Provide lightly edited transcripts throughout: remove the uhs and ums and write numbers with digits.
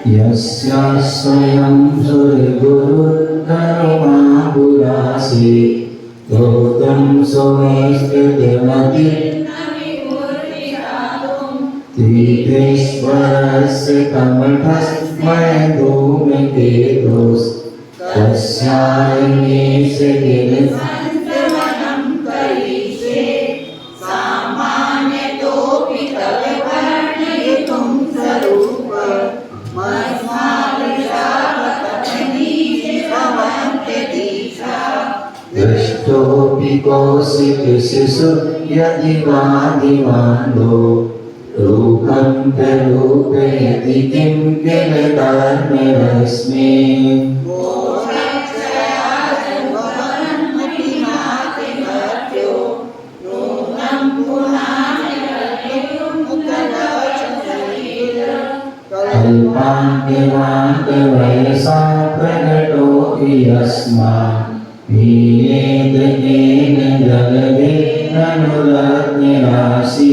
यस्या स्वयं सुरगुरुर्धर्माबुरासि गौतम सोऽस्कृतमति तीर्थेश्वरस्य कमठस्मय धूमकेतुस् तस्यायनीश दृष्टोऽपि कौशिकशिशु यदि वा दिवान्दो रूपं प्ररूपयति किं किल कर्मरश्मि अल्पान्त्यवान्त्यवयसा प्रकटोऽपि यस्मात् ीयेन्द्रेण जलदे ननुरग्निराशि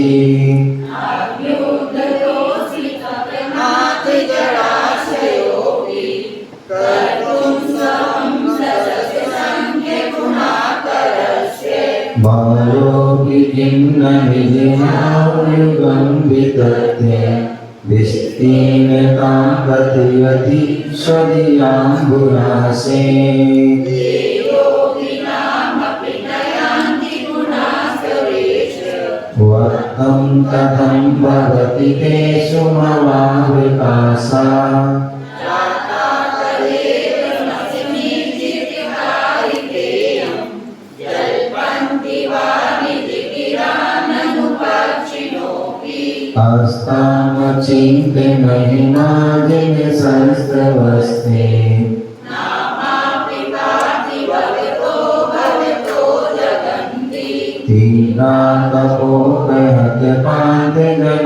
बालोऽपि किन्न विधिनायुगं वितत्य विस्तीर्णतां कथयति स्वदीयाम्बुरासे वक्तं कथं भवति तेषु ममाविकासा अस्तामचिन्त्य महिमादिन संस्तवस्ते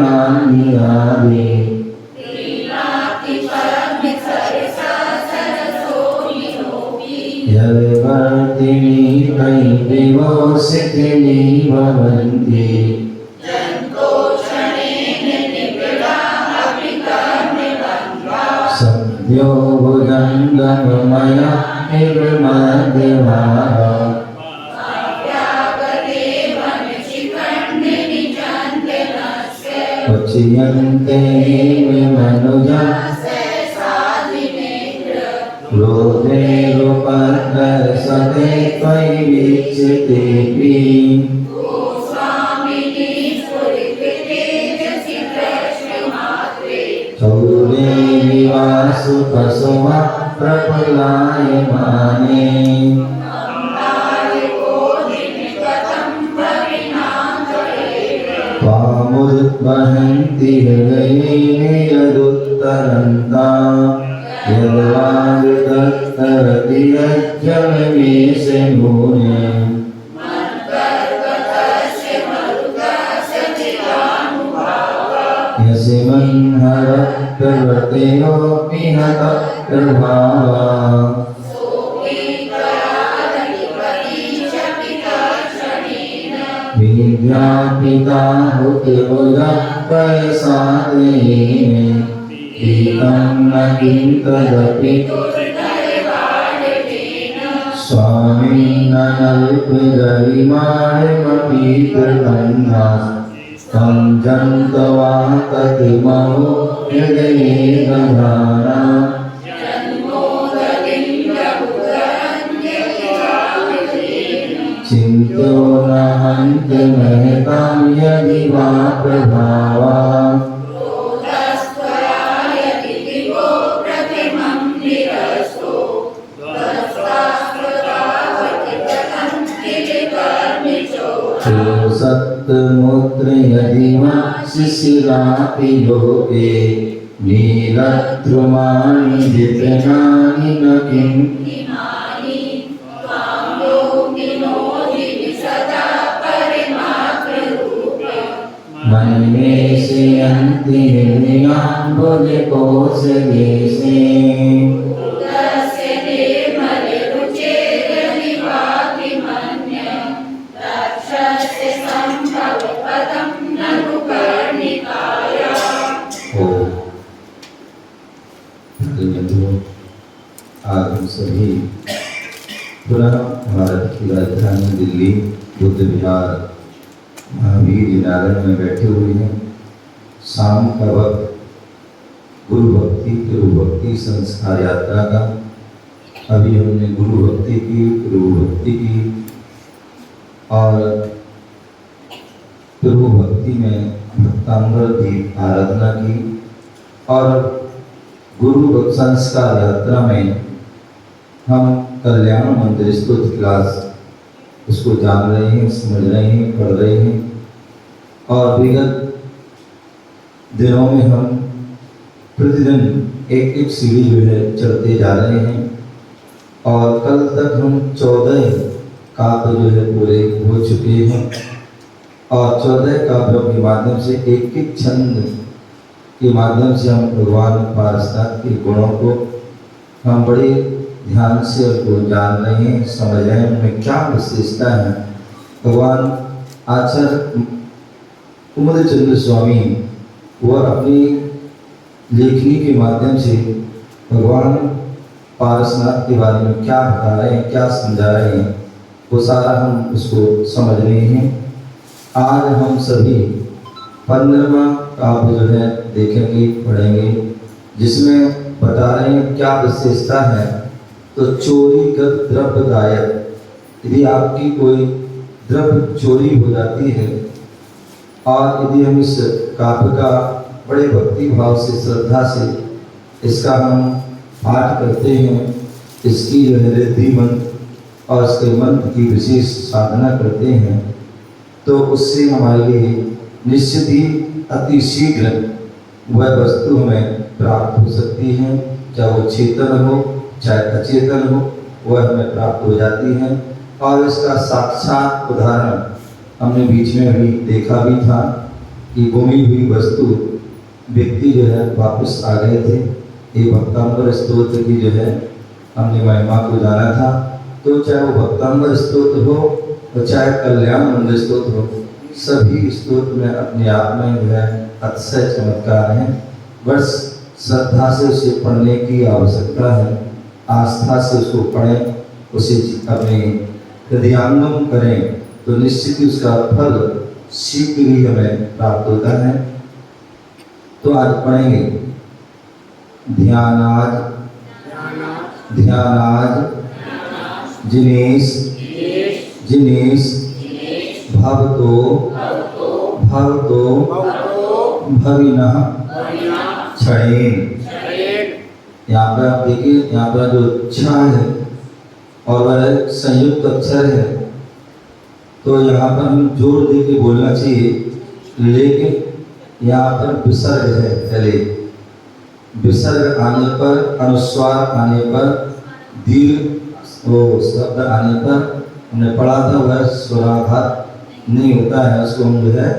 तीनाकपोकहत्यपान्त्यजनान्यादि यविवर्तिनी कैर्विवोषितिनी भवन्ति सद्यो भुजङ्गममया निर्मध्यमाः उच्यन्ते मनुजा रोधेरुपद्रसते त्वयि वीक्षितेऽपि चौरे विवासुपशुवा प्रफुल्लायमाने त्वामुद्वहन्ति हृदये यदुत्तरन्ता यद्वादुत्तरति यज्जलमेषे नूने यसिमन्हरप्रवृत्तयोऽपि हतः प्रभावा विद्यापिता हुतिबुधः प्रसादेन पीतं न किं तदपि स्वामिन्नल्पगरिमाणमपि कृतन्ना तं जन्तवा कतिमहो हृदये दधाना चिन्तो न हन्तमहतां यदि वा प्रभावा सत्मुद्र यदि वा शिशिरापि लोके नीलद्रुमाणि विपिनानि न किं मन में से अंतिमियाम्बुज कोश देशे आज हम सभी पुनः भारत की राजधानी दिल्ली बुद्ध विहार महावीर जिनालय में बैठे हुए हैं। शाम का वक्त गुरु भक्ति प्रभु भक्ति संस्कार यात्रा का अभी हमने गुरु भक्ति की प्रभु भक्ति की और प्रभु भक्ति में भक्तांबर की आराधना की और गुरु संस्कार यात्रा में हम कल्याण मंदिर स्तुति क्लास उसको जान रहे हैं, समझ रहे हैं, पढ़ रहे हैं और विगत दिनों में हम प्रतिदिन एक एक सीढ़ी जो है चढ़ते जा रहे हैं और कल तक हम 14 काव्य जो है पूरे हो चुके हैं और 14 काव्यों के माध्यम से एक एक छंद के माध्यम से हम भगवान पारसनाथ के गुणों को हम बड़े ध्यान से उनको जान रहे हैं, समझ रहे हैं उनमें क्या विशेषता है। भगवान आचार्य कुमुद चंद्र स्वामी वह अपनी लेखनी के माध्यम से भगवान पारसनाथ के बारे में क्या बता रहे हैं, क्या समझा रहे हैं, वो सारा हम उसको समझ रहे हैं। आज हम सभी 15वां काव्य जो है देखेंगे, पढ़ेंगे, जिसमें बता रहे हैं क्या विशेषता है। तो चोरीगत द्रव्यदायक, यदि आपकी कोई द्रव्य चोरी हो जाती है और यदि हम इस काव्य का बड़े भक्ति भाव से श्रद्धा से इसका हम पाठ करते हैं, इसकी जो है रिद्धि मंत्र और इसके मंत्र की विशेष साधना करते हैं, तो उससे हमारे लिए निश्चित ही अति शीघ्र वह वस्तु हमें प्राप्त हो सकती है, चाहे वो चेतन हो चाहे अचेतन हो, वह हमें प्राप्त हो जाती है। और इसका साक्षात उदाहरण हमने बीच में अभी देखा भी था कि गुमी हुई वस्तु व्यक्ति जो है वापस आ गए थे। ये भक्तांबर स्तोत्र की जो है हमने महिमा को जाना था। तो चाहे वो भक्तांबर स्तोत्र हो और चाहे कल्याण मंदिर स्तोत्र हो, सभी स्तोत्र में अपने आप में जो है अतिशय चमत्कार हैं। बस श्रद्धा से उसे पढ़ने की आवश्यकता है, आस्था से उसको पढ़ें, उसे अपने हृदयांगम करें तो निश्चित ही उसका फल शीघ्र ही हमें प्राप्त होता है। तो आज पढ़ेंगे ध्यानाज ध्यानाज जिनेश जिनेश भवतो भवतो भविनः क्षणेन। यहाँ पर आप देखिए, यहाँ पर जो छ है और वह संयुक्त अक्षर है, तो यहाँ पर हम जोर दे के बोलना चाहिए, लेकिन यहाँ पर विसर्ग है। पहले विसर्ग आने पर, अनुस्वार आने पर, दीर्घ वो शब्द आने पर हमने पढ़ा था वह स्वराघात नहीं होता है, उसको हम जो है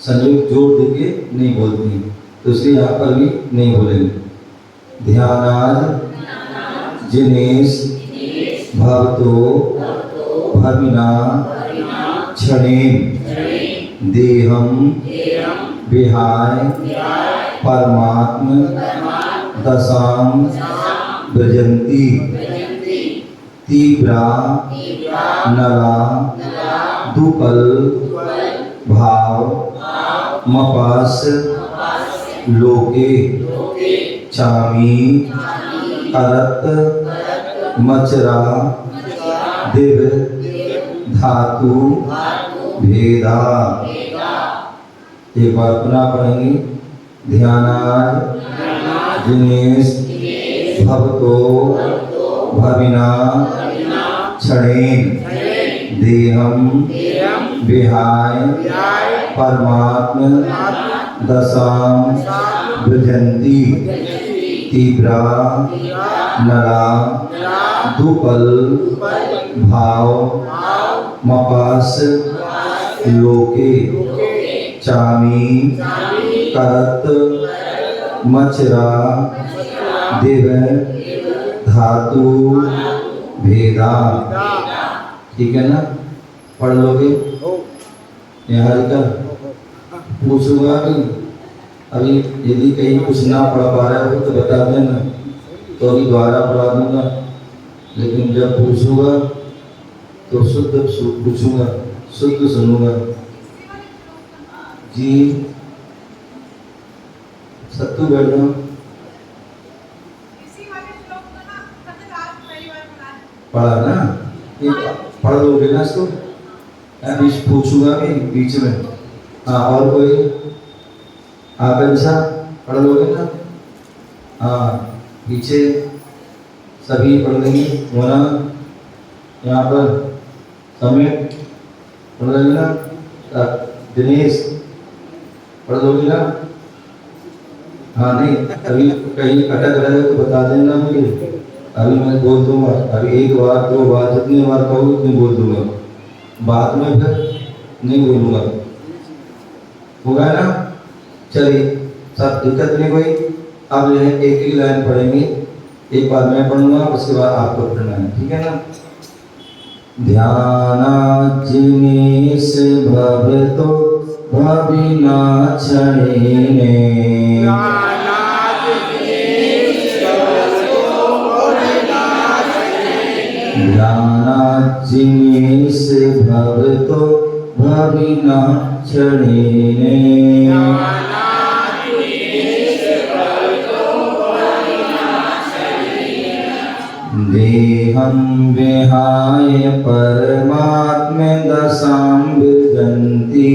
संयुक्त जोर दे के नहीं बोलते हैं, तो इसलिए यहाँ पर भी नहीं बोलेंगे। ध्यानाज जिनेश भवतो भविना क्षणेन देहम विहाय परमात्म दशाम व्रजन्ति तीव्रा नला दुपल भाव मपास लोके चामी करत मचरा दिव धातु भेदा। एक बार पुनः पढ़ेंगे। ध्यानाज जिनेश भवतो भविना क्षणेन देहम विहाय परमात्म दशाम व्रजन्ति तीव्रा नला दुपल भाव मपास लोके चामी करत मचरा दिव धातु भेदा। ठीक है ना, पढ़ लोगे? निहारिका पूछूंगा कि अभी यदि कहीं कुछ ना पढ़ पा रहा हो तो बता देना, तो अभी दोबारा पढ़ा दूंगा, लेकिन जब पूछूंगा तो शुद्ध पूछूंगा, शुद्ध सुनूंगा। जी सत्तू बैठ जाओ। पढ़ा ना, ये पढ़ लोगे ना इसको? बीच पूछूंगा भी बीच में। हाँ, और कोई? आप अच्छा पढ़ लोगे ना? हाँ, पीछे सभी पढ़ लेंगे। मोना यहाँ पर समेत पढ़ लेंगे ना? दिनेश पढ़ लोगे ना? हाँ, नहीं अभी कहीं अटक रहे तो बता देना मुझे, अभी मैं बोल दूंगा। अभी एक बार दो बार जितनी बार कहूँ उतनी बोल दूंगा, बाद में फिर नहीं बोलूँगा। होगा ना? चलिए, सब दिक्कत नहीं कोई। अब जो है एक ही लाइन पढ़ेंगे, एक बार मैं पढ़ूंगा उसके बाद आपको पढ़ना है, ठीक है ना? ध्यानाजिनीश भवतो भविनाशनेने ध्यानाजिनीश भवतो भविनाशनेने देहं विहाय परमात्म दशां विजन्ति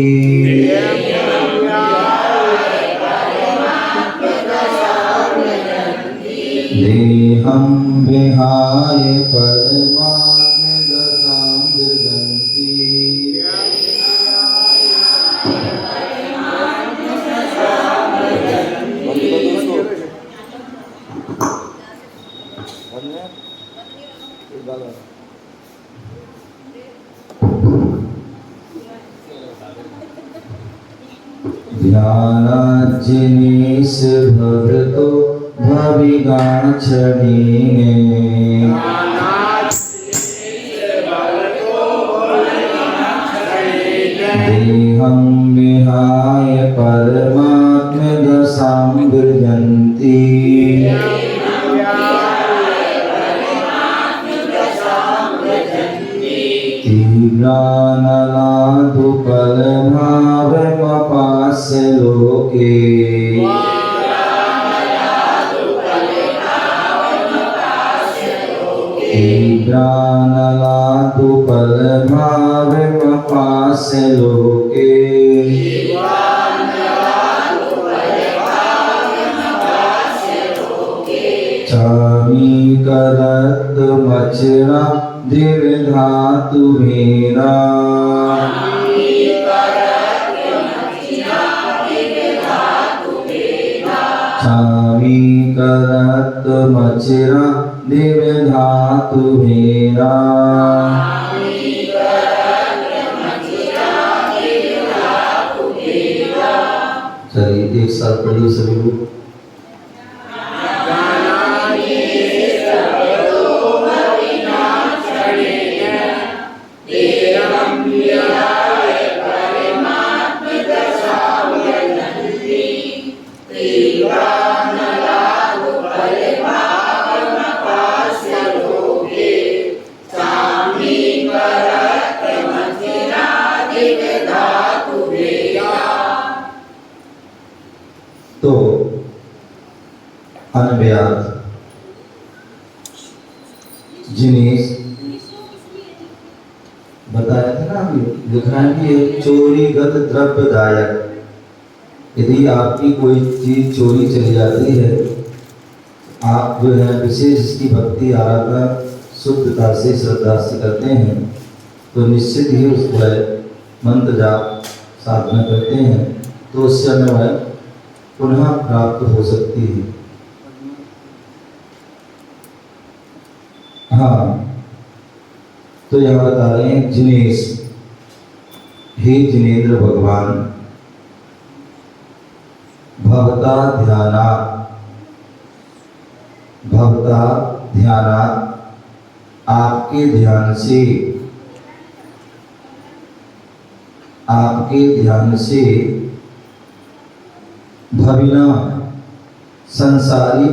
देहं विहाय परमात्म दशां विजन्ति ध्यानाजिनीश भवतो भविनाशनेने देहं विहाय परमात्म दशां विजन्ति तीव्रानलादुपलभावमपास्य लोके तीव्रानलादुपलभावमपास्य लोके चामीकरत् मचरा दिव्धातु भेदा चामीकरत् मचरा दिव्धातु भेदा। चलिए एक साथ पढ़िए सभी लोग। तो अनव्याद जिनीस बताया था ना, अभी लिखना है कि चोरीगत द्रव्यदायक। यदि आपकी कोई चीज चोरी चली जाती है, आप जो है विशेष इसकी भक्ति आराधना शुद्धता से श्रद्धा से करते हैं, तो निश्चित ही उसको मंत्र जाप साधना करते हैं तो उससे हमें वह पुनः प्राप्त हो सकती है। हाँ, तो यहाँ बता रहे हैं जिनेश, हे जिनेंद्र भगवान, भवता ध्यानात् आपके ध्यान से भविना संसारी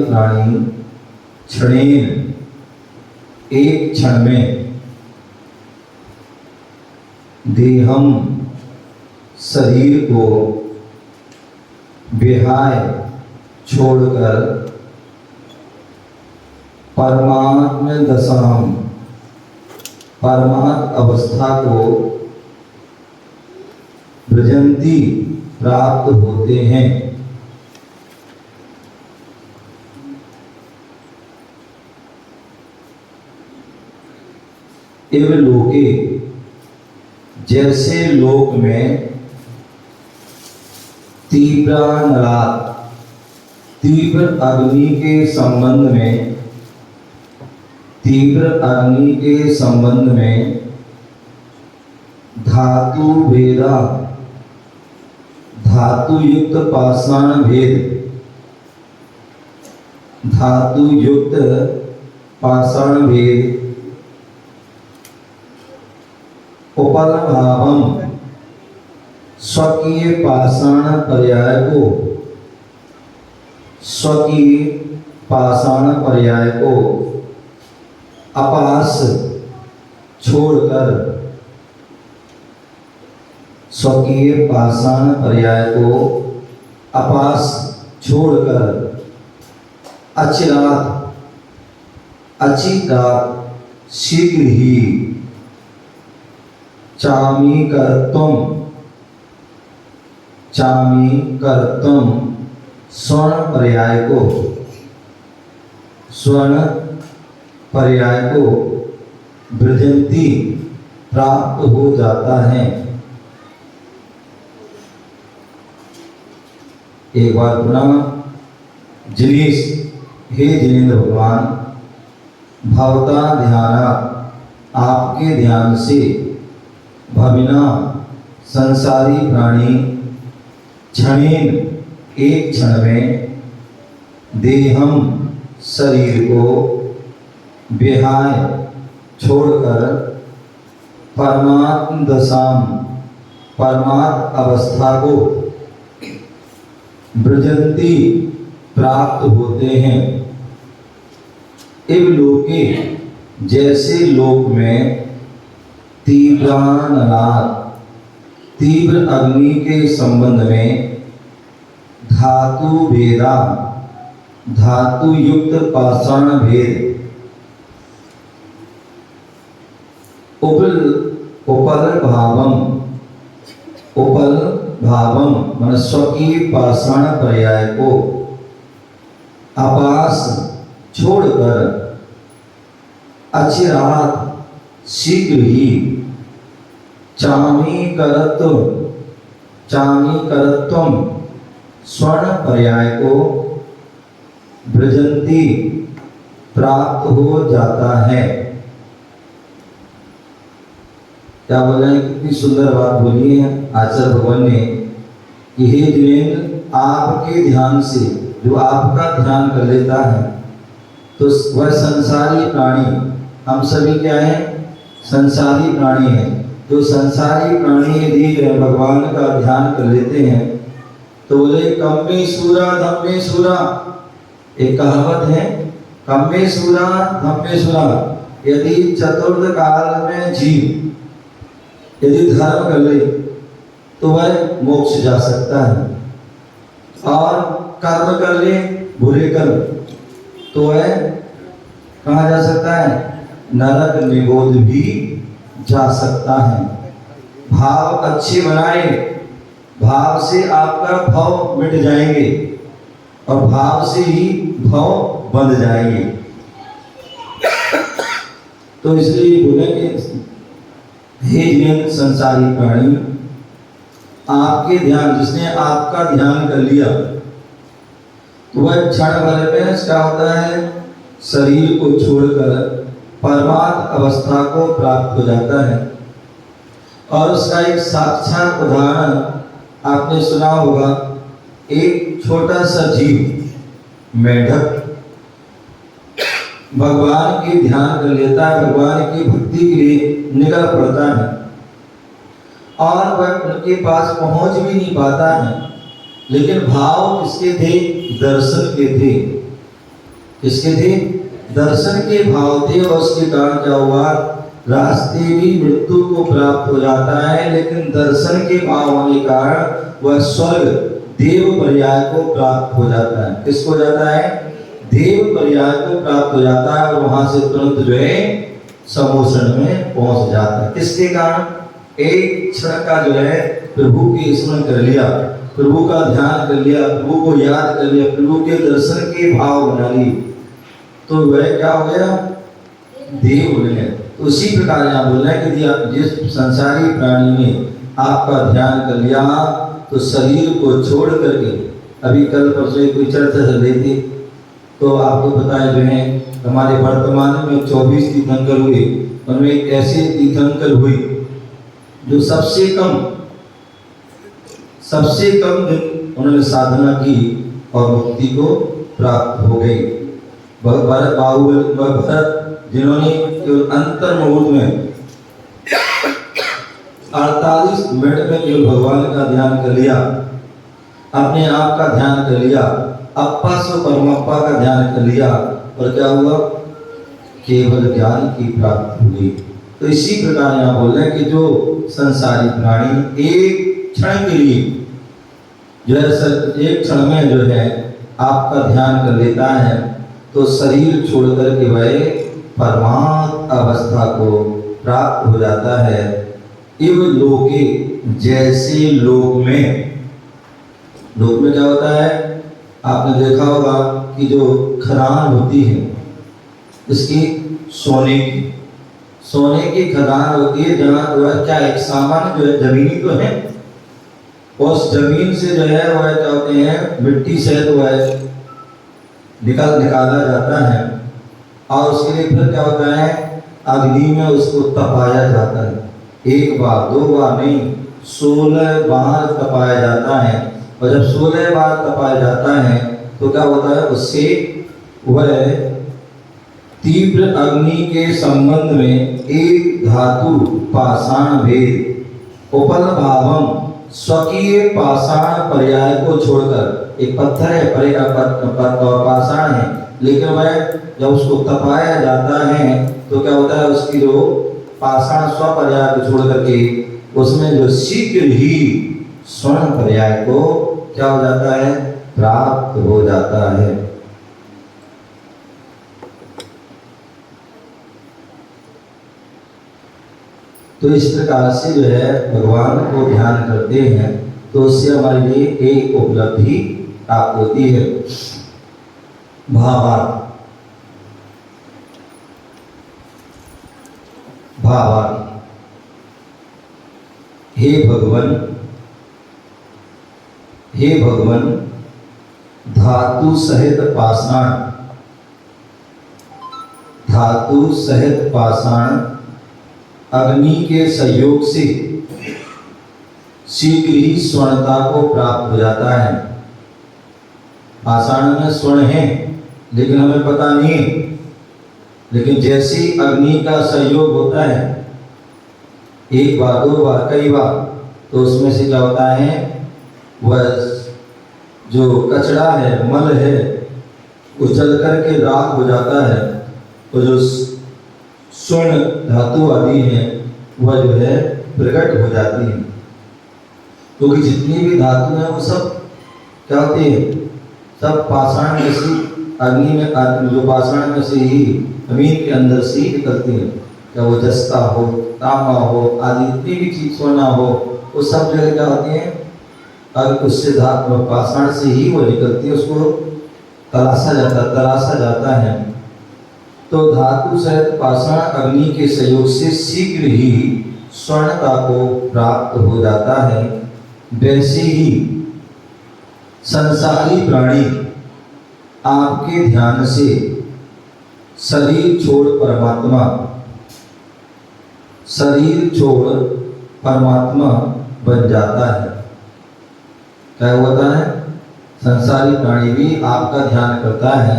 प्राणी क्षणेन एक क्षण में देहम शरीर को विहाय छोड़कर परमात्म दशाम परमात्म अवस्था को भ्रजंती प्राप्त होते हैं। एव लोके जैसे लोक में तीव्र अग्नि के संबंध में धातु युक्त पाषाण भेद उपलभावम स्वकीय पाषाण पर्याय को अपास छोड़कर स्वकीय पाषाण पर्याय को अपास छोड़कर अचिरात शीघ्र ही चामी कर्तुम स्वर्ण पर्याय को भ्रजंती प्राप्त हो जाता है। एक बार पुनः जिनीश हे जिनेन्द्र भगवान, भवता ध्यानात् आपके ध्यान से भविना संसारी प्राणी क्षणेन एक क्षण में देहम शरीर को विहाय छोड़कर परमात्म अवस्था को भ्रजंती प्राप्त होते हैं। इव लोके जैसे लोक में तीव्र अग्नि के संबंध में धातु युक्त पाषाण भेद उपल भावम मन स्वकीय पाषाण पर्याय को आपास छोड़कर अचिरात शीघ्र ही चामी करत्वम स्वर्ण पर्याय को भ्रजंती प्राप्त हो जाता है। क्या बोल रहे हैं? कितनी सुंदर बात बोली है आचार्य भगवान ने कि हे जिनेन्द्र, आपके ध्यान से जो आपका ध्यान कर लेता है तो वह संसारी प्राणी, हम सभी क्या है? संसारी प्राणी है। जो संसारी प्राणी यदि भगवान का ध्यान कर लेते हैं तो बोले कम्मे सूरा धम्मे सूरा, एक कहावत है, कम्मे सूरा धम्मे सूरा। यदि चतुर्थ काल में जीव यदि धर्म कर ले तो वह मोक्ष जा सकता है, और कर्म कर ले बुरे कर्म तो वह कहाँ जा सकता है? नरक निगोद भी जा सकता है। भाव अच्छे बनाए, भाव से आपका भव मिट जाएंगे और भाव से ही भव बंध जाएंगे। तो इसलिए बोलेंगे हे जिनेन्द्र संसारी प्राणी, आपके ध्यान, जिसने आपका ध्यान कर लिया तो वह क्षण भर में क्या होता है? शरीर को छोड़कर परमार्थ अवस्था को प्राप्त हो जाता है। और उसका एक साक्षात उदाहरण आपने सुना होगा। एक छोटा सा जीव मेढक भगवान की ध्यान कर लेता है, भगवान की भक्ति के लिए निकल पड़ता है और वह उनके पास पहुंच भी नहीं पाता है, लेकिन भाव किसके थे? दर्शन के थे। किसके थे? दर्शन के भाव थे। और उसके कारण क्या हुआ? रास्ते भी मृत्यु को प्राप्त हो जाता है, लेकिन दर्शन के भाव होने के कारण वह स्वर्ग देव पर्याय को प्राप्त हो जाता है। किसको हो जाता है? देव पर्याय को प्राप्त हो जाता है और वहां से तुरंत जो है समोषण में पहुंच जाता है। किसके कारण? एक क्षण का जो है प्रभु की स्मरण कर लिया, प्रभु का ध्यान कर लिया, प्रभु को याद कर लिया, प्रभु के दर्शन के भाव बना ली, तो वह क्या हो गया? देव हो गया। तो उसी प्रकार यहाँ बोल रहे हैं कि जिस संसारी प्राणी ने आपका ध्यान कर लिया तो शरीर को छोड़ करके, अभी कल परसों कोई चर्चा चल रही थी तो आपको पता है जो है हमारे वर्तमान में 24 तीर्थंकर हुए, उनमें एक ऐसे तीर्थंकर हुए जो सबसे कम दिन उन्होंने साधना की और मुक्ति को प्राप्त हो गई। भरत जिन्होंने केवल अंतर मुहूर्त में 48 मिनट में केवल भगवान का ध्यान कर लिया, अपने आप का ध्यान कर लिया, अप्पा से परमात्मा का ध्यान कर लिया और क्या हुआ? केवल ज्ञान की प्राप्ति हुई। तो इसी प्रकार यहाँ बोल रहे हैं कि जो संसारी प्राणी एक क्षण के लिए जो है एक क्षण में जो है आपका ध्यान कर लेता है तो शरीर छोड़कर के वह परमार्थ अवस्था को प्राप्त हो जाता है। इव लोके, जैसे लोक में क्या होता है? आपने देखा होगा कि जो खदान होती है इसकी सोने की खदान होती है, जहाँ जो है क्या एक सामान्य जो है जमीनी तो है, उस जमीन से जो है वह क्या होते हैं मिट्टी से तो वह निकाला जाता है और उसके लिए फिर क्या होता है? अग्नि में उसको तपाया जाता है। एक बार दो बार नहीं, 16 बार तपाया जाता है। और जब 16 बार तपाया जाता है तो क्या होता है? उससे वह तीव्र अग्नि के संबंध में एक धातु पाषाण भेद उपल भावम स्वकीय पाषाण पर्याय को छोड़कर, एक पत्थर है पाषाण है, लेकिन वह जब उसको तपाया जाता है तो क्या होता है? उसकी जो पाषाण स्व पर्याय को छोड़ करके उसमें जो शीघ्र ही स्वर्ण पर्याय को क्या हो जाता है? प्राप्त हो जाता है। तो इस प्रकार से जो है भगवान को ध्यान करते हैं तो उससे हमारे लिए एक उपलब्धि प्राप्त होती है। भावार्थ हे भगवान धातु सहित पाषाण अग्नि के सहयोग से शीघ्र ही स्वर्णता को प्राप्त हो जाता है। पाषाण में स्वर्ण है लेकिन हमें पता नहीं है, लेकिन जैसे अग्नि का सहयोग होता है एक बार दो बार कई बार, तो उसमें से क्या होता है? वह जो कचरा है, मल है, वो जल करके राख हो जाता है। तो जो स्वर्ण धातु आदि है वह जो है प्रकट हो जाती है, क्योंकि जितनी भी धातु है वो सब क्या होती है? सब पाषाण में से अग्नि में जो पाषाण में से ही जमीन के अंदर से ही निकलती है। क्या वो जस्ता हो, तांबा हो आदि जितनी भी चीज सोना हो वो सब जो है क्या होती है? अगर उससे धातु पाषाण से ही वो निकलती है, उसको तराशा जाता है। तो धातु सहित पाषाण अग्नि के सहयोग से शीघ्र ही स्वर्णता को प्राप्त हो जाता है। वैसे ही संसारी प्राणी आपके ध्यान से शरीर छोड़ परमात्मा, शरीर छोड़ परमात्मा बन जाता है। क्या होता है? संसारी प्राणी भी आपका ध्यान करता है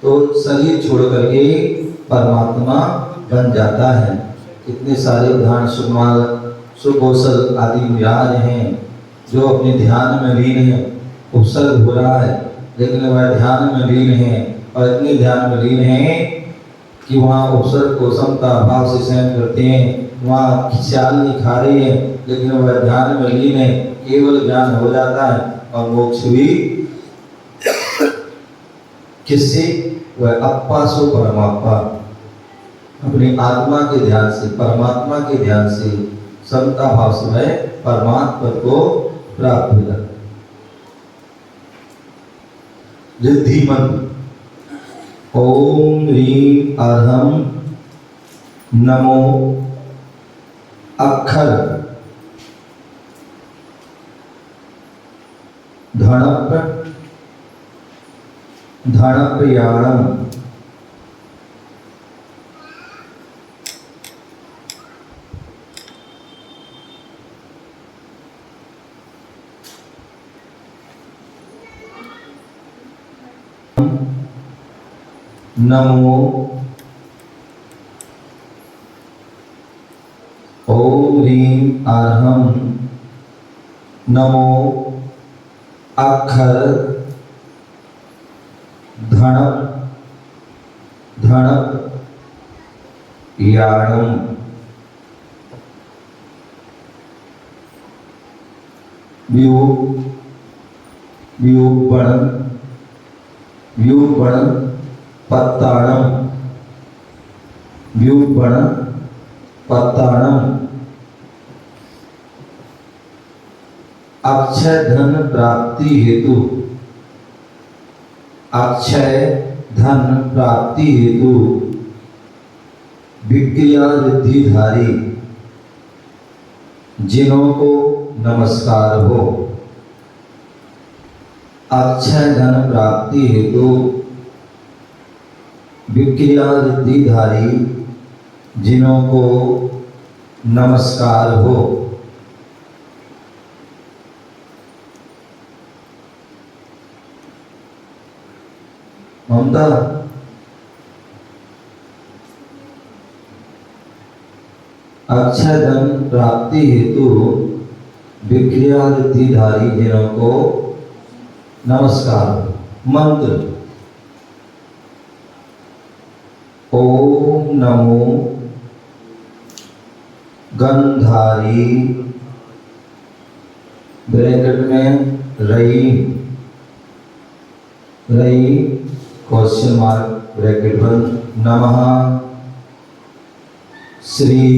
तो शरीर छोड़ करके परमात्मा बन जाता है। कितने सारे उदाहरण सुकुमार, सुकौशल आदि विराज हैं जो अपने ध्यान में लीन है, उपसर्ग हो रहा है लेकिन वह ध्यान में लीन है और इतने ध्यान में लीन है कि वहाँ उपसर्ग को समता भाव से सहन करते हैं, वहाँ ख्याल नहीं खा रही है लेकिन वह ध्यान में लीन है, केवल ज्ञान हो जाता है और मोक्ष भी किससे? वह अप्पा सो परमात्मा, अपनी आत्मा के ध्यान से, परमात्मा के ध्यान से समता भाव से वह परमात्मा पद को प्राप्त हो जाता है। रिद्धि मंत्र ओम ह्रीं अरहम नमो अक्षर धणप धणपयाणम नमो ओम ह्रीं अरहम नमो अक्षर धणप धणप याणम व्यूपण पत्ताणम व्यूपण पत्ताणम अक्षय धन प्राप्ति हेतु, अक्षय धन प्राप्ति हेतु विक्रिया रिद्धिधारी जिनों को नमस्कार हो। अक्षय धन प्राप्ति हेतु विक्रिया रिद्धिधारी जिनों को नमस्कार हो। ममता अक्षय धन प्राप्ति हेतु विक्रिया रिद्धिधारी जिनों को नमस्कार। मंत्र ओम नमो गंधारी ब्रैकेट में रई रई क्वेश्चन मार्क ब्रैकेट बंद नमः श्री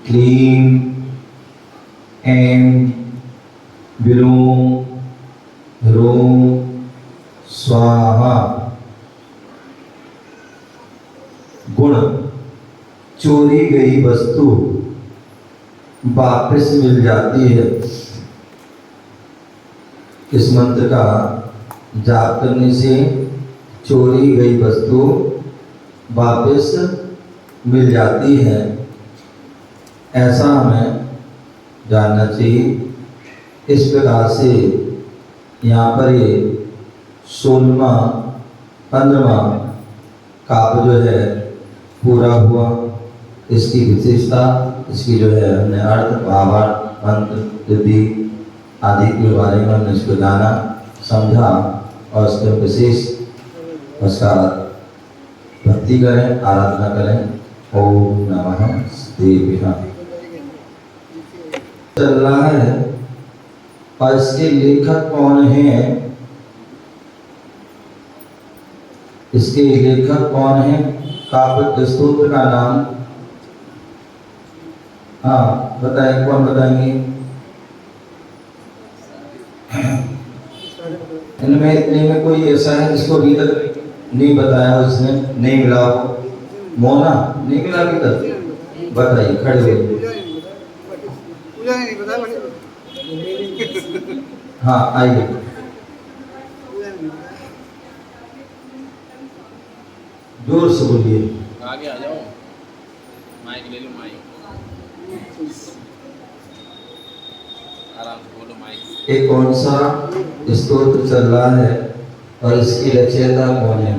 क्लीं ऐं विलोम ह्रूं स्वाहा। गुण चोरी गई वस्तु वापस मिल जाती है। इस मंत्र का जाप करने से चोरी गई वस्तु वापस मिल जाती है, ऐसा हमें जानना चाहिए। इस प्रकार से यहाँ पर ये 16वां 15वां काव्य जो है पूरा हुआ। इसकी विशेषता, इसकी जो है हमने अर्थ, भावार्थ, मंत्र, रिद्धि आदि के बारे में हमने इसको जाना, समझा और इसके विशेष उसका भक्ति करें, आराधना करें। ओम नमः देव्याः चल रहा है। और इसके लेखक कौन हैं? इसके लेखक कौन हैं? काव्य स्तोत्र का नाम हाँ बताएं, कौन बताएंगे? इनमें इतने में कोई ऐसा है जिसको अभी तक नहीं बताया, उसने नहीं मिला हो? मोना नहीं मिला अभी तक? बताइए, खड़े हुए। हाँ आइए। जोर से बोलिए। आगे आ जाओ, माइक ले लो, माइक आराम से बोलो, माइक। ये कौन सा स्तोत्र चल रहा है और इसकी रचयिता कौन है?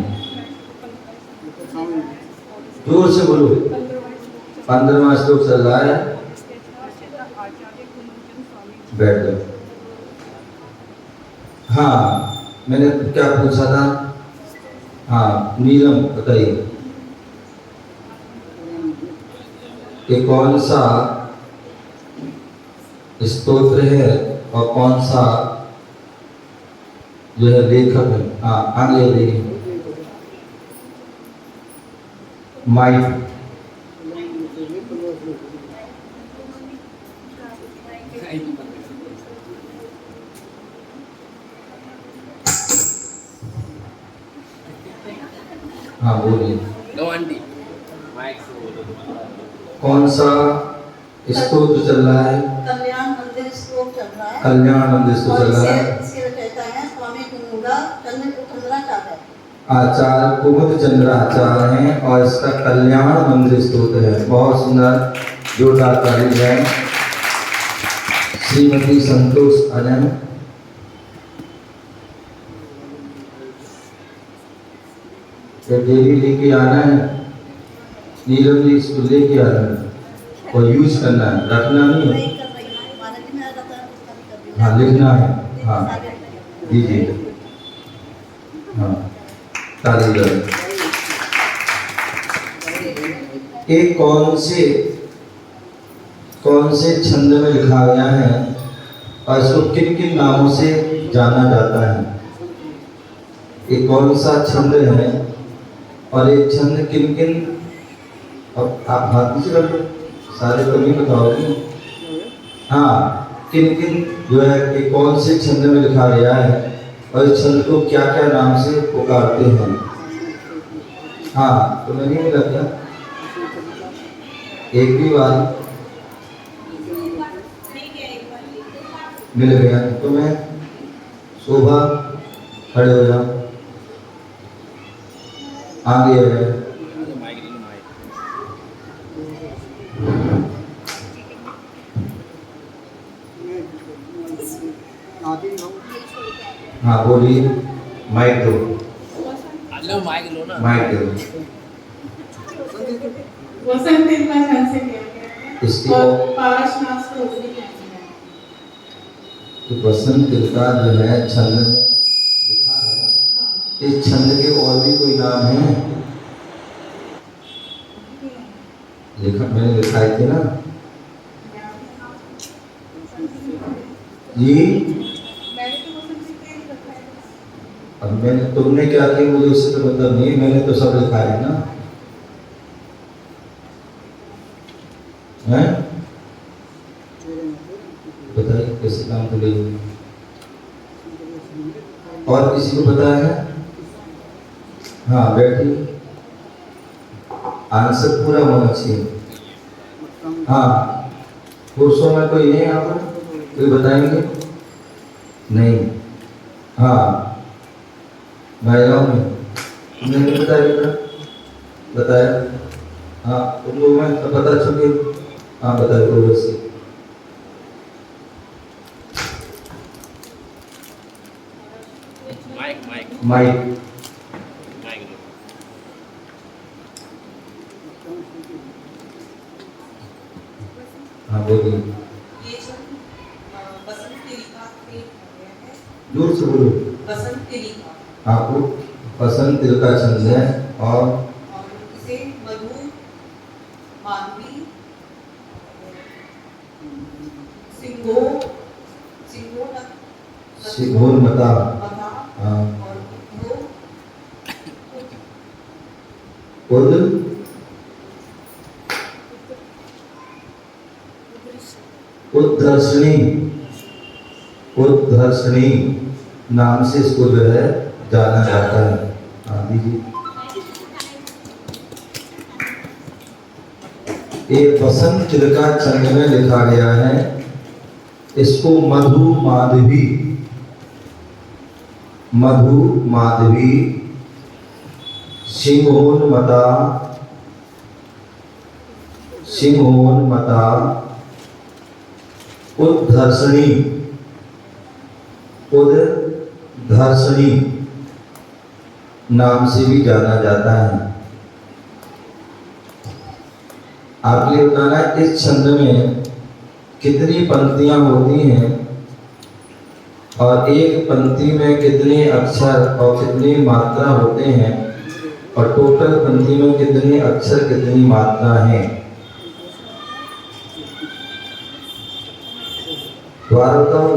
जोर से बोलो। 15वां श्लोक चल रहा है। बैठ जाओ। हाँ, मैंने क्या पूछा था? हाँ, नीलम बताइए, ये कौन सा स्तोत्र है और कौन सा जो है लेखक है? हाँ, आगे देखिए, माइक। हाँ बोलिए। लो आंटी, माइक से बोलो। कौन सा स्तोत्र चल रहा है? कल्याण मंदिर श्लोक चल रहा है। कल्याण मंदिर स्तोत्र चल रहा है। इसके रचयिता है स्वामी कुमुदा चंद्राचार्य। आचार्य कुमुद चंद्राचार्य हैं और इसका कल्याण मंदिर स्तोत्र है। बहुत सुंदर, जोरदार ताली है। श्रीमती संतोष अनंत, डेली लेके आना है, नीलम जी इसको लेके आना है और यूज करना है, रखना नहीं है। हाँ, लिखना है। हाँ दीजिए। हाँ, ताली करें। एक कौन से छंद में लिखा गया है और इसको किन किन नामों से जाना जाता है? ये कौन सा छंद है और ये छंद किन किन, अब आप हाथ से रख लो, सारे तो नहीं बताओगे। हाँ, किन किन जो है कि कौन से छंद में लिखा गया है और इस छंद को क्या क्या नाम से पुकारते हैं? हाँ, तुम्हें नहीं मिला क्या? एक भी बार मिल गया तुम्हें? शोभा, खड़े हो जाओ, आगे आ जाओ। माइक ले लो, माइक। हाँ बोलिए, माइक दो, लो माइक लो ना, माइक दो। वसंत तिलका छंद से किया गया है इसकी और पारसनाथ को ऊपरी कहते हैं। तो वसंत तिलका जो है छंद में लिखा है, इस छंद के और भी कोई नाम है? लिखा, मैंने लिखाए थे ना जी। अब मैंने, तुमने क्या किया मुझे उससे तो मतलब नहीं, मैंने तो सब लिखा है ना। हैं? बताइए कैसे काम करेंगे? और किसी को पता है? हाँ बैठिए, आंसर पूरा होना चाहिए। हाँ, पुरुषों में कोई नहीं यहाँ पर? कोई बताएंगे? नहीं। हाँ, महिलाओं में नहीं बताया बेटा? बताया? हाँ, तुम लोग में तो बता चुके। हाँ बताए Owaisi. Mike mike mike. Mike लो। हाँ बोलिए, ये बसंत तिलका से है। जोर से बोलो। बसंत तिलका आपको बसंत तिलका छंद है और इसे मधु माधवी सिंघोर मता। हाँ, उद्धर्षणी नाम से इसको जो है जाना जाता है। हाँ दीजिए। एक बसंत तिलका छंद में लिखा गया है, इसको मधु माधवी सिंहोन्मता उद्धर्षणी नाम से भी जाना जाता है। आपके लिए बताना है इस छंद में कितनी पंक्तियां होती हैं और एक पंक्ति में कितने अक्षर और कितनी मात्रा होते हैं और टोटल पंक्ति में कितने अक्षर कितनी मात्रा है। द्वारा बताओ,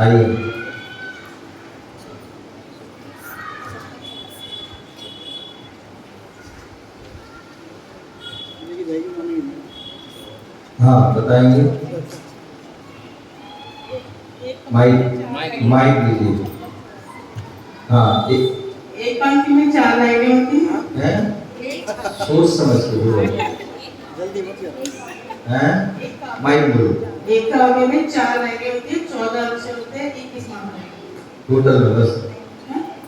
आइए। हाँ बताएंगे। माइक लीजिए। हाँ एक पंक्ति में 4 लाइनें होती हैं। सोच समझ के बोलो। माइक बोलो। एक काव्य में 4 लाइनें होती हैं, 14 अक्षर होते हैं, 21 मात्राएं। टोटल में बस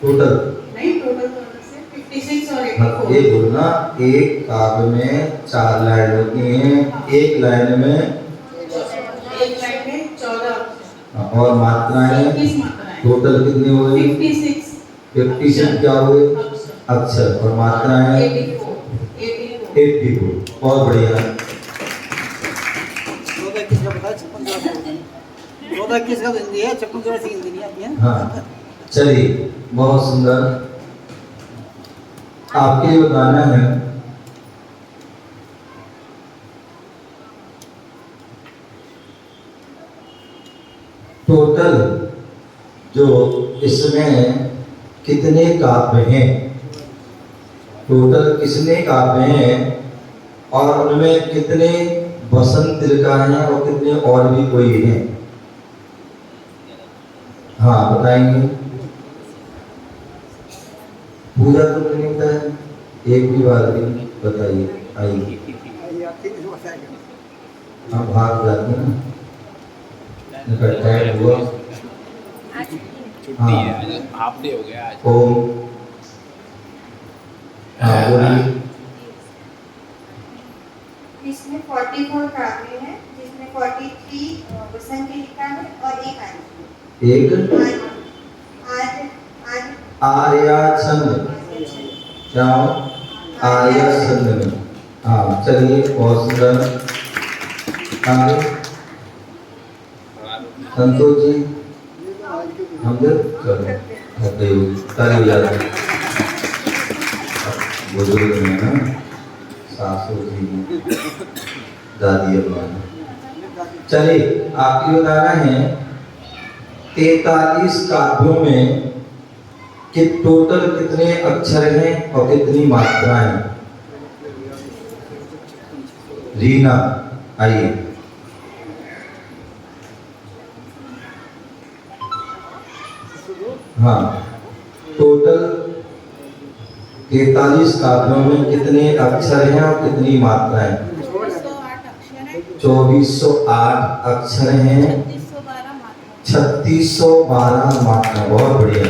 टोटल नहीं, टोटल तो से 56 और 84। ये बोलना, एक काव्य में 4 लाइन होती हैं, एक लाइन में 14 अक्षर और मात्राएं 21 मात्राएं। टोटल कितनी हो गई? 56 क्या हुए अक्षर और मात्राएं 84। बहुत बढ़िया। 14 का बताया, 56 का हिंदी है, 56 की हिंदी नहीं आती है। हाँ चलिए, बहुत सुंदर। आपके लिए बताना है टोटल जो इसमें कितने काव्य हैं, टोटल कितने काव्य हैं और उनमें कितने बसंत तिलका हैं और कितने और भी कोई हैं। हाँ बताएंगे। पूजा तो नहीं बताया, एक भी बार भी बताइए। आइए, हम भाग जाते हैं ना, टाइम हुआ। छुट्टी है, हाफ डे हो गया आज। ओम। हाँ बोलिए। इसमें 44 काव्य है, जिसमें 43 बसंत की लिखा है और एक आर्या छंद। क्या हो? आर्या छंद में। हाँ चलिए, बहुत सुंदर। आगे संतोष जी, हम चलो ताली बजा दें। बुजुर्ग में ना, सासू जी दादी अम्मा। चलिए, आपकी बताना है 43 काव्यों में कि टोटल कितने अक्षर हैं और कितनी मात्राएं। रीना आइए। हाँ, टोटल 43 काव्यों में कितने अक्षर हैं और कितनी मात्राएं। 2408 अक्षर हैं, 3612 मात्रा। बहुत बढ़िया।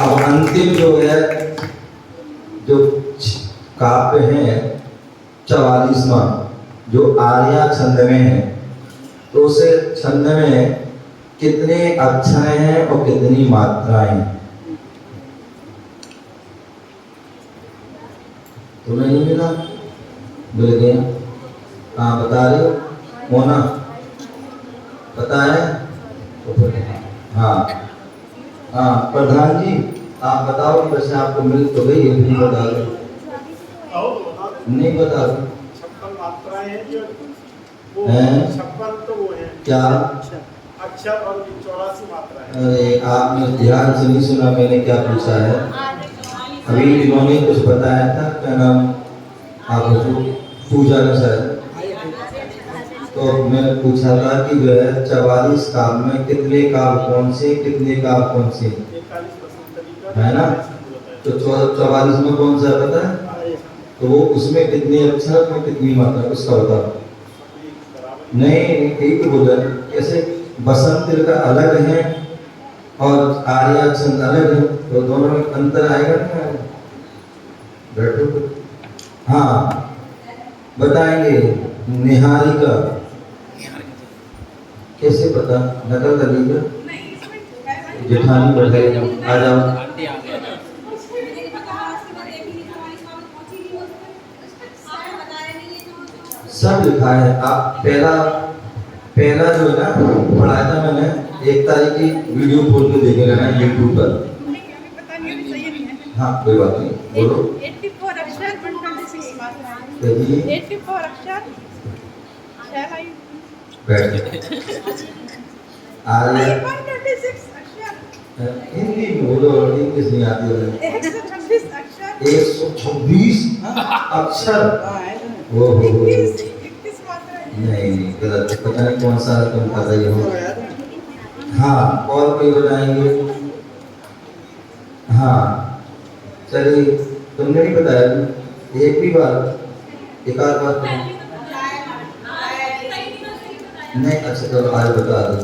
अब अंतिम जो है, जो काव्य है 44वां, जो आर्या छंद में है, तो उसे छंद में कितने अक्षर हैं और कितनी मात्राएं हैं। तुम्हें नहीं मिला? मिल गया? हाँ बता रहे हो मोना? पता है? हाँ हाँ प्रधान जी, आप बताओ। वैसे आपको मिल तो गई है, नहीं बता दो। नहीं बता दो। 56 मात्राएं हैं जो वो हैं? 56 तो वो है क्या अक्षर और 84 मात्राएं। अरे आपने ध्यान से नहीं सुना मैंने क्या पूछा है। अभी इन्होंने कुछ बताया था, क्या नाम आपको? पूजा ने सर। तो मैंने पूछा था कि जो है 44 काव्य में कितने काव्य कौन से, कितने काव्य कौन से, 41 बसंत तरीका है ना? तो 44 में कौन सा पता है? तो वो उसमें कितने अक्षर में कितनी मात्रा, उसका बताओ। नहीं यही तो बोला। कैसे? बसंत तिलका अलग है और आर्या छंद अलग है, तो दोनों में अंतर आएगा नहीं आएगा? बैठो। हाँ बताएंगे। निहारिका कैसे पता? नकल कर लीजिए। जेठानी बैठाई, आ जाओ। आंटी आ गया। सब लिखा है। आप पहला जो है ना पढ़ाया था मैंने, 1 तारीख की वीडियो खोल के देखे रहना यूट्यूब पर। हाँ कोई बात नहीं, बोलो। 84 अक्षर 126 मात्राएं। कहिए। 84 अक्षर 6 लाइन। बैठ। आर्या 126 अक्षर। हिंदी में बोलो, इंग्लिश नहीं आती है। 126 अक्षर। 126 अक्षर। हाँ है ना। वो 21 मात्राएं। नहीं गलत, पता नहीं कौन सा तुम कर रही हो। याद है? हाँ और कोई बताएंगे? हाँ चलिए, तुमने नहीं बताया एक भी बार, एक आध बार नहीं। अच्छा चलो आज बता दो।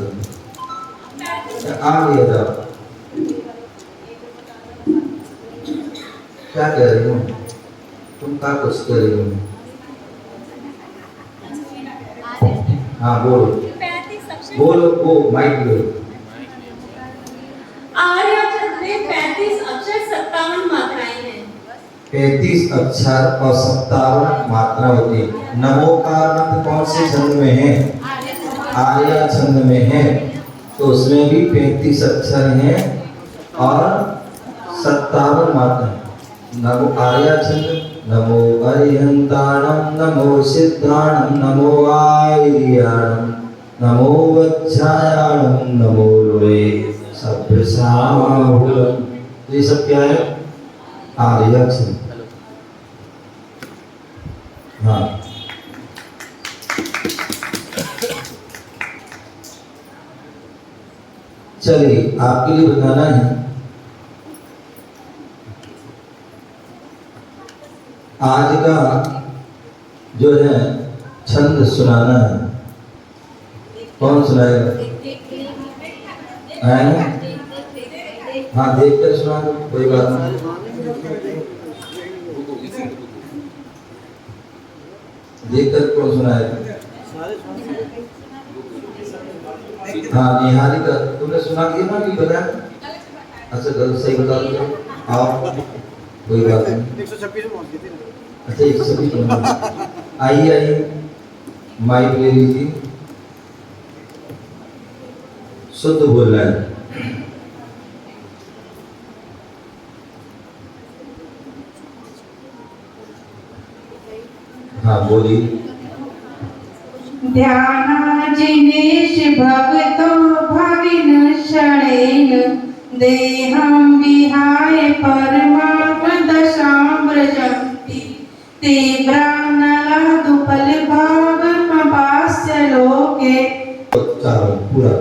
आ गया था। क्या कह रही हो तुम? क्या कुछ कह रही हो? हाँ बोलो बोलो, वो माइक लो। आर्या छंद में 35 अक्षर 57 मात्राएं हैं। 35 अक्षर और 57 मात्रा होती है। नमो का अर्थ कौन से छंद में है? आर्या छंद में है, तो उसमें भी 35 अक्षर हैं और 57 मात्रा। नमो आर्या छंद। नमो अरिहंताणं, नमो सिद्धाणं, नमो आर्याणं, नमो वत्सायाणं, नमो लोये सभ्यसाहुलम्। ये सब क्या है? आर्या छंद। हाँ चलिए आपके लिए बताना है। आज का जो है छंद सुनाना है। कौन सुनाएगा? हाँ देख कर सुना दो, कोई बात नहीं। देख कर कौन सुनाएगा? हाँ निहारिका, तुमने सुना दिया ना? नहीं बताया? अच्छा गलत सही बता दो। आओ कोई बात नहीं। 126 पहुंच गए थे। अच्छा 126। आइए आइए, माइक ले लीजिए। शुद्ध बोल रहा है। हाँ बोलिए। ध्यानाजिनेश भगतो भविन क्षणेन देहं विहाय परमात्मदशां व्रजन्ति ते ब्राह्मणलादुपलभागमपास्य लोके। चारों पूरा।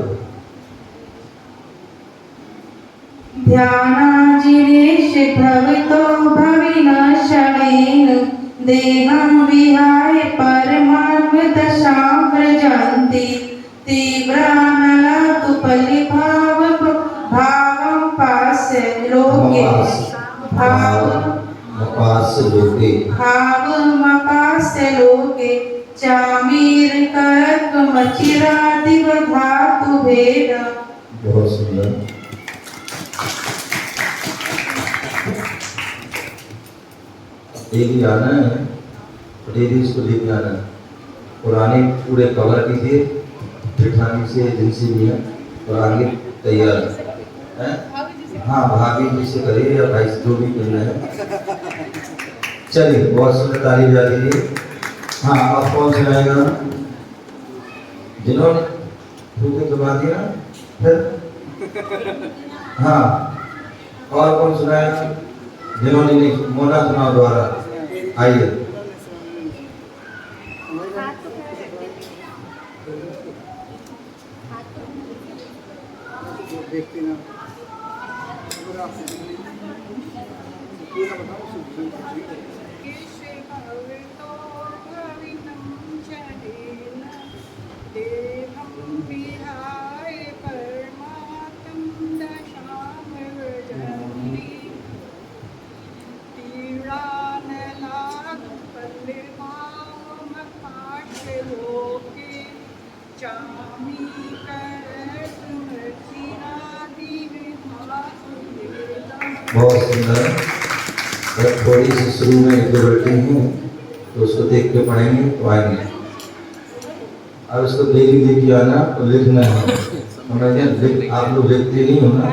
ध्यानाजिनेश भगतो भविन क्षणेन देहं विहाय परमात्मदशां व्रजन्ति ते भावं पास्य लोके। भावमपास्य लोके चामीरकर्कमचिरादिवधातु भेद। बहुत सुंदर। एक ही आना है, डेली इसको लेके आना है। पुराने पूरे कवर कीजिए, जेठानी से जिनसे भी है, और आगे तैयार है। हाँ भाभी जी से करिए या भाई से, जो भी करना है। चलिए बहुत सुंदर ताली बजा दीजिए। हाँ अब कौन सुनाएगा? जिन्होंने फूके दबा दिया फिर। हाँ और कौन सुनाएगा? जिन्होंने नहीं, मोना सुनाओ दोबारा। आइए देखते ना देहं विहाय बहुत सुंदर। अगर थोड़ी सी शुरू में इक्वलिटी है तो उसको देख के पढ़ेंगे तो आएंगे। अब इसको डेली लेके आना तो लिखना है, समझे? आप लोग लिखते नहीं हो ना,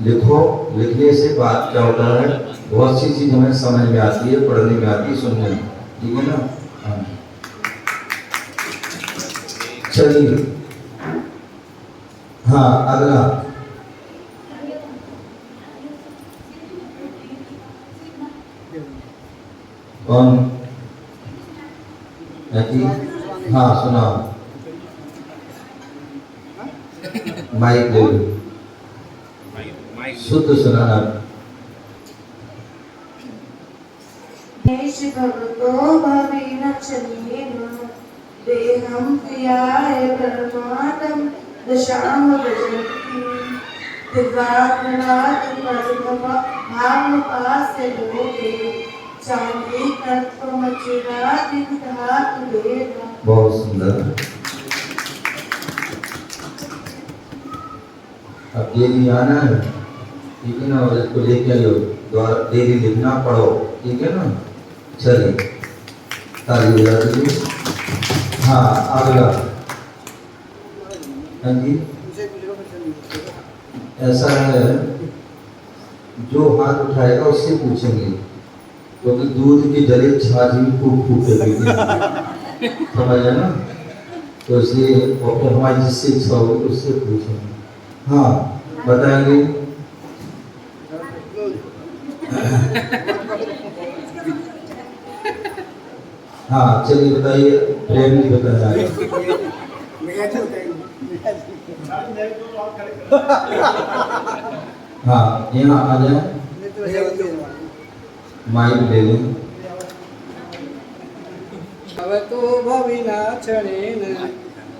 लिखो। लिखने से बात क्या होता है, बहुत सी चीज हमें समझ में आती है, पढ़ने में आती है, सुनने में, ठीक है ना? हाँ। चलिए, हाँ अगला कौन है जी? हाँ सुनाओ, माइक ले लो, शुद्ध सुनाना। देश भगतो भवेन चलेन देहं प्रियाय परमादं दशाम भजन्ति दिव्याग्रणात् परमः भावपास्य लोके चांदी तत्त्वमचिरादिं धातु वेद। बहुत सुंदर। अब डेली आना है, ठीक है ना? और इसको लेके आइयो, द्वारा डेली लिखना, पढ़ो, ठीक है ना? चलिए, ताली बजा दीजिए। हाँ अगला, हाँ जी, ऐसा है, जो हाथ उठाएगा उससे पूछेंगे, क्योंकि दूध की जले छाछ भी फूक फूक के पीते, समझ है ना? तो इसलिए हमारी जिससे इच्छा होगी उससे पूछेंगे। हाँ बताएंगे। हाँ चलिए बताइए, प्रेम जी बताया। हाँ यहाँ आ जाए, माइक ले लें। भवतो भविनाक्षणेन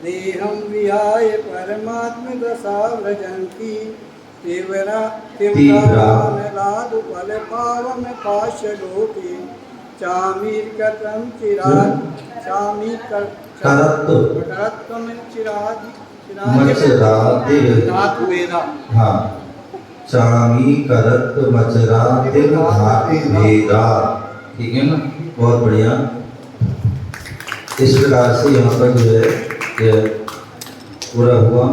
देहं विहाय परमात्मदशा व्रजन्ति तीव्रा फलभावम पाशलोके चामीर्गतं चिरात् करत्वं धातु वेदा। हाँ, चामी करत मचरादिर धातु वेदा, ठीक है ना? बहुत बढ़िया। इस प्रकार से यहाँ पर जो है ये पूरा हुआ।